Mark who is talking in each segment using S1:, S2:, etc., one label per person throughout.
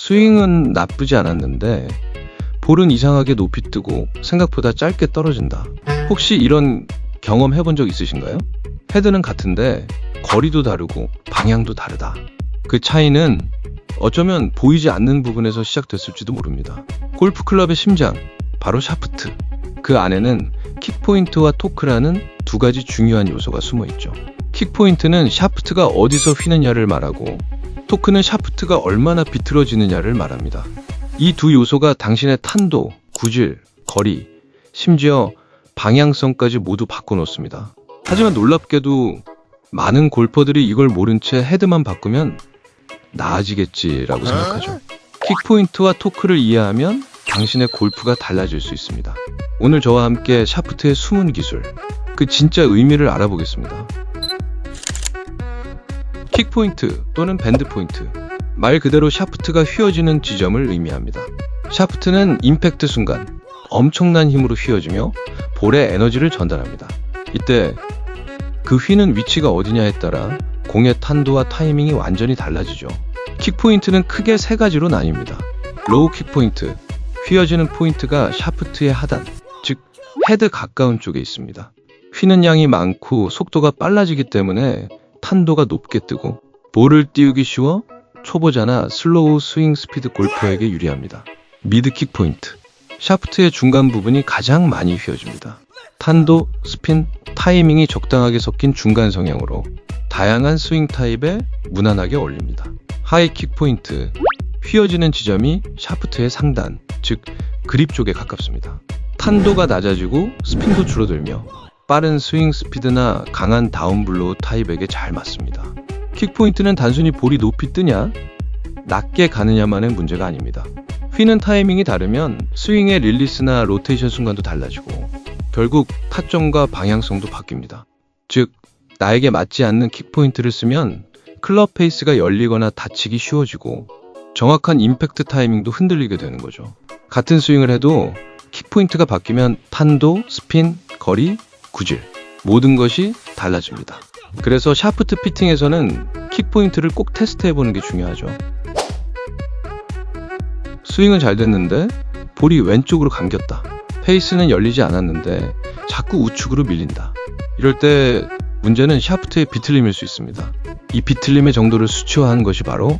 S1: 스윙은 나쁘지 않았는데 볼은 이상하게 높이 뜨고 생각보다 짧게 떨어진다. 혹시 이런 경험 해본 적 있으신가요? 헤드는 같은데 거리도 다르고 방향도 다르다. 그 차이는 어쩌면 보이지 않는 부분에서 시작됐을지도 모릅니다. 골프 클럽의 심장, 바로 샤프트. 그 안에는 킥포인트와 토크라는 두 가지 중요한 요소가 숨어 있죠. 킥포인트는 샤프트가 어디서 휘느냐를 말하고, 토크는 샤프트가 얼마나 비틀어지느냐를 말합니다. 이 두 요소가 당신의 탄도, 구질, 거리, 심지어 방향성까지 모두 바꿔놓습니다. 하지만 놀랍게도 많은 골퍼들이 이걸 모른 채 헤드만 바꾸면 나아지겠지라고 생각하죠. 킥포인트와 토크를 이해하면 당신의 골프가 달라질 수 있습니다. 오늘 저와 함께 샤프트의 숨은 기술, 그 진짜 의미를 알아보겠습니다. 킥포인트 또는 밴드포인트, 말 그대로 샤프트가 휘어지는 지점을 의미합니다. 샤프트는 임팩트 순간 엄청난 힘으로 휘어지며 볼에 에너지를 전달합니다. 이때 그 휘는 위치가 어디냐에 따라 공의 탄도와 타이밍이 완전히 달라지죠. 킥포인트는 크게 세 가지로 나뉩니다. 로우 킥포인트, 휘어지는 포인트가 샤프트의 하단, 즉 헤드 가까운 쪽에 있습니다. 휘는 양이 많고 속도가 빨라지기 때문에 탄도가 높게 뜨고 볼을 띄우기 쉬워 초보자나 슬로우 스윙 스피드 골퍼에게 유리합니다. 미드 킥포인트, 샤프트의 중간 부분이 가장 많이 휘어집니다. 탄도, 스핀, 타이밍이 적당하게 섞인 중간 성향으로 다양한 스윙 타입에 무난하게 어울립니다. 하이 킥포인트, 휘어지는 지점이 샤프트의 상단, 즉 그립 쪽에 가깝습니다. 탄도가 낮아지고 스핀도 줄어들며 빠른 스윙 스피드나 강한 다운블로우 타입에게 잘 맞습니다. 킥포인트는 단순히 볼이 높이 뜨냐, 낮게 가느냐만의 문제가 아닙니다. 휘는 타이밍이 다르면 스윙의 릴리스나 로테이션 순간도 달라지고 결국 타점과 방향성도 바뀝니다. 즉, 나에게 맞지 않는 킥포인트를 쓰면 클럽 페이스가 열리거나 다치기 쉬워지고 정확한 임팩트 타이밍도 흔들리게 되는 거죠. 같은 스윙을 해도 킥포인트가 바뀌면 탄도, 스핀, 거리, 구질, 모든 것이 달라집니다. 그래서 샤프트 피팅에서는 킥포인트를 꼭 테스트해보는 게 중요하죠. 스윙은 잘 됐는데 볼이 왼쪽으로 감겼다. 페이스는 열리지 않았는데 자꾸 우측으로 밀린다. 이럴 때 문제는 샤프트의 비틀림일 수 있습니다. 이 비틀림의 정도를 수치화한 것이 바로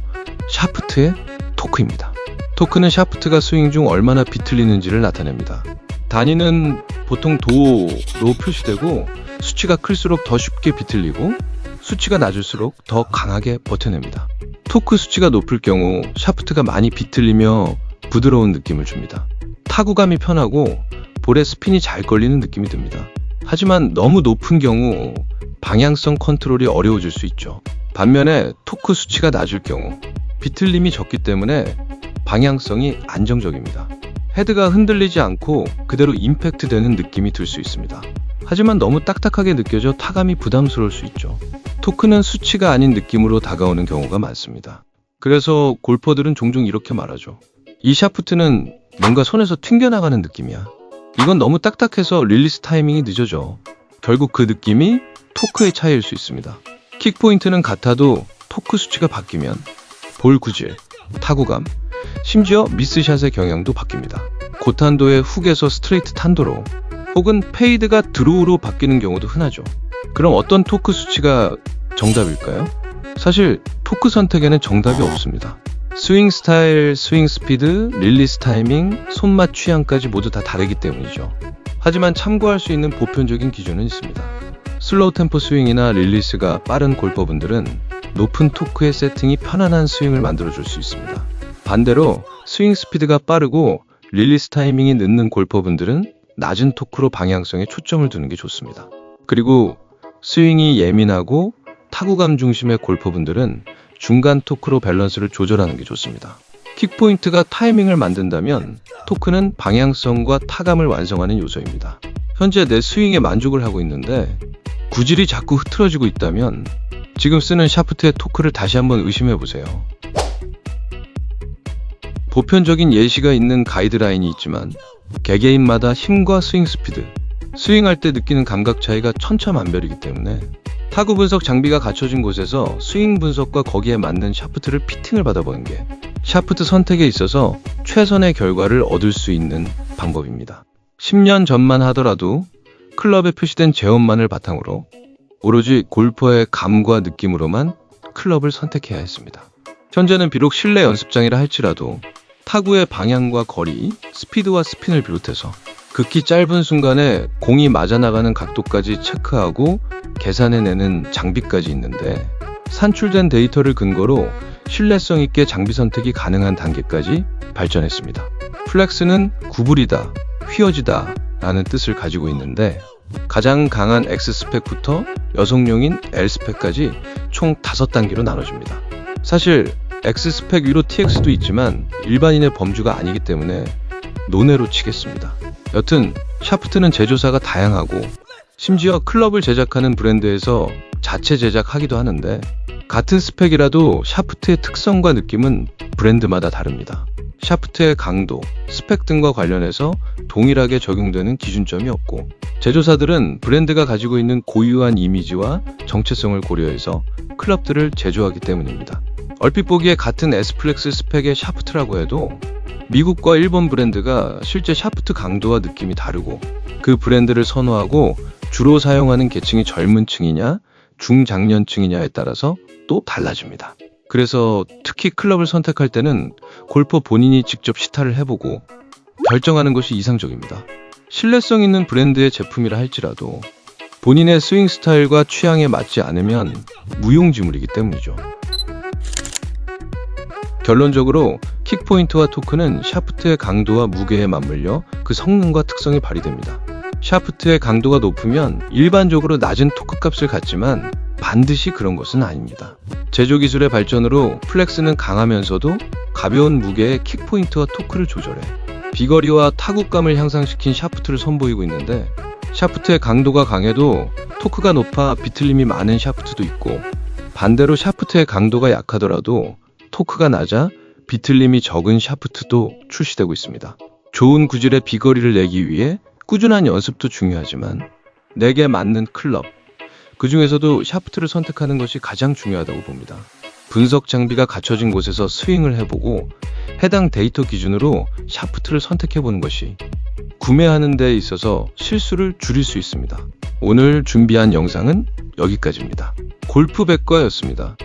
S1: 샤프트의 토크입니다. 토크는 샤프트가 스윙 중 얼마나 비틀리는지를 나타냅니다. 단위는 보통 도로 표시되고 수치가 클수록 더 쉽게 비틀리고 수치가 낮을수록 더 강하게 버텨냅니다. 토크 수치가 높을 경우 샤프트가 많이 비틀리며 부드러운 느낌을 줍니다. 타구감이 편하고 볼에 스핀이 잘 걸리는 느낌이 듭니다. 하지만 너무 높은 경우 방향성 컨트롤이 어려워질 수 있죠. 반면에 토크 수치가 낮을 경우 비틀림이 적기 때문에 방향성이 안정적입니다. 헤드가 흔들리지 않고 그대로 임팩트 되는 느낌이 들 수 있습니다. 하지만 너무 딱딱하게 느껴져 타감이 부담스러울 수 있죠. 토크는 수치가 아닌 느낌으로 다가오는 경우가 많습니다. 그래서 골퍼들은 종종 이렇게 말하죠. 이 샤프트는 뭔가 손에서 튕겨나가는 느낌이야. 이건 너무 딱딱해서 릴리스 타이밍이 늦어져. 결국 그 느낌이 토크의 차이일 수 있습니다. 킥포인트는 같아도 토크 수치가 바뀌면 볼 구질, 타구감, 심지어 미스샷의 경향도 바뀝니다. 고탄도의 훅에서 스트레이트 탄도로 혹은 페이드가 드로우로 바뀌는 경우도 흔하죠. 그럼 어떤 토크 수치가 정답일까요? 사실 토크 선택에는 정답이 없습니다. 스윙 스타일, 스윙 스피드, 릴리스 타이밍, 손맛 취향까지 모두 다 다르기 때문이죠. 하지만 참고할 수 있는 보편적인 기준은 있습니다. 슬로우 템포 스윙이나 릴리스가 빠른 골퍼분들은 높은 토크의 세팅이 편안한 스윙을 만들어줄 수 있습니다. 반대로 스윙 스피드가 빠르고 릴리스 타이밍이 늦는 골퍼분들은 낮은 토크로 방향성에 초점을 두는 게 좋습니다. 그리고 스윙이 예민하고 타구감 중심의 골퍼분들은 중간 토크로 밸런스를 조절하는 게 좋습니다. 킥포인트가 타이밍을 만든다면 토크는 방향성과 타감을 완성하는 요소입니다. 현재 내 스윙에 만족을 하고 있는데 구질이 자꾸 흐트러지고 있다면 지금 쓰는 샤프트의 토크를 다시 한번 의심해 보세요. 보편적인 예시가 있는 가이드라인이 있지만 개개인마다 힘과 스윙 스피드, 스윙할 때 느끼는 감각 차이가 천차만별이기 때문에 타구 분석 장비가 갖춰진 곳에서 스윙 분석과 거기에 맞는 샤프트를 피팅을 받아보는 게 샤프트 선택에 있어서 최선의 결과를 얻을 수 있는 방법입니다. 10년 전만 하더라도 클럽에 표시된 제원만을 바탕으로 오로지 골퍼의 감과 느낌으로만 클럽을 선택해야 했습니다. 현재는 비록 실내 연습장이라 할지라도 타구의 방향과 거리, 스피드와 스핀을 비롯해서 극히 짧은 순간에 공이 맞아나가는 각도까지 체크하고 계산해내는 장비까지 있는데, 산출된 데이터를 근거로 신뢰성 있게 장비 선택이 가능한 단계까지 발전했습니다. 플렉스는 구부리다, 휘어지다 라는 뜻을 가지고 있는데, 가장 강한 X 스펙부터 여성용인 L 스펙까지 총 5단계로 나눠집니다. 사실 X 스펙 위로 TX도 있지만 일반인의 범주가 아니기 때문에 논외로 치겠습니다. 여튼 샤프트는 제조사가 다양하고 심지어 클럽을 제작하는 브랜드에서 자체 제작하기도 하는데, 같은 스펙이라도 샤프트의 특성과 느낌은 브랜드마다 다릅니다. 샤프트의 강도, 스펙 등과 관련해서 동일하게 적용되는 기준점이 없고, 제조사들은 브랜드가 가지고 있는 고유한 이미지와 정체성을 고려해서 클럽들을 제조하기 때문입니다. 얼핏 보기에 같은 S플렉스 스펙의 샤프트라고 해도 미국과 일본 브랜드가 실제 샤프트 강도와 느낌이 다르고, 그 브랜드를 선호하고 주로 사용하는 계층이 젊은 층이냐 중장년층이냐에 따라서 또 달라집니다. 그래서 특히 클럽을 선택할 때는 골퍼 본인이 직접 시타를 해보고 결정하는 것이 이상적입니다. 신뢰성 있는 브랜드의 제품이라 할지라도 본인의 스윙 스타일과 취향에 맞지 않으면 무용지물이기 때문이죠. 결론적으로 킥포인트와 토크는 샤프트의 강도와 무게에 맞물려 그 성능과 특성이 발휘됩니다. 샤프트의 강도가 높으면 일반적으로 낮은 토크 값을 갖지만 반드시 그런 것은 아닙니다. 제조 기술의 발전으로 플렉스는 강하면서도 가벼운 무게의 킥포인트와 토크를 조절해 비거리와 타구감을 향상시킨 샤프트를 선보이고 있는데, 샤프트의 강도가 강해도 토크가 높아 비틀림이 많은 샤프트도 있고, 반대로 샤프트의 강도가 약하더라도 토크가 낮아 비틀림이 적은 샤프트도 출시되고 있습니다. 좋은 구질의 비거리를 내기 위해 꾸준한 연습도 중요하지만 내게 맞는 클럽, 그 중에서도 샤프트를 선택하는 것이 가장 중요하다고 봅니다. 분석 장비가 갖춰진 곳에서 스윙을 해보고 해당 데이터 기준으로 샤프트를 선택해보는 것이 구매하는 데 있어서 실수를 줄일 수 있습니다. 오늘 준비한 영상은 여기까지입니다. 골프백과였습니다.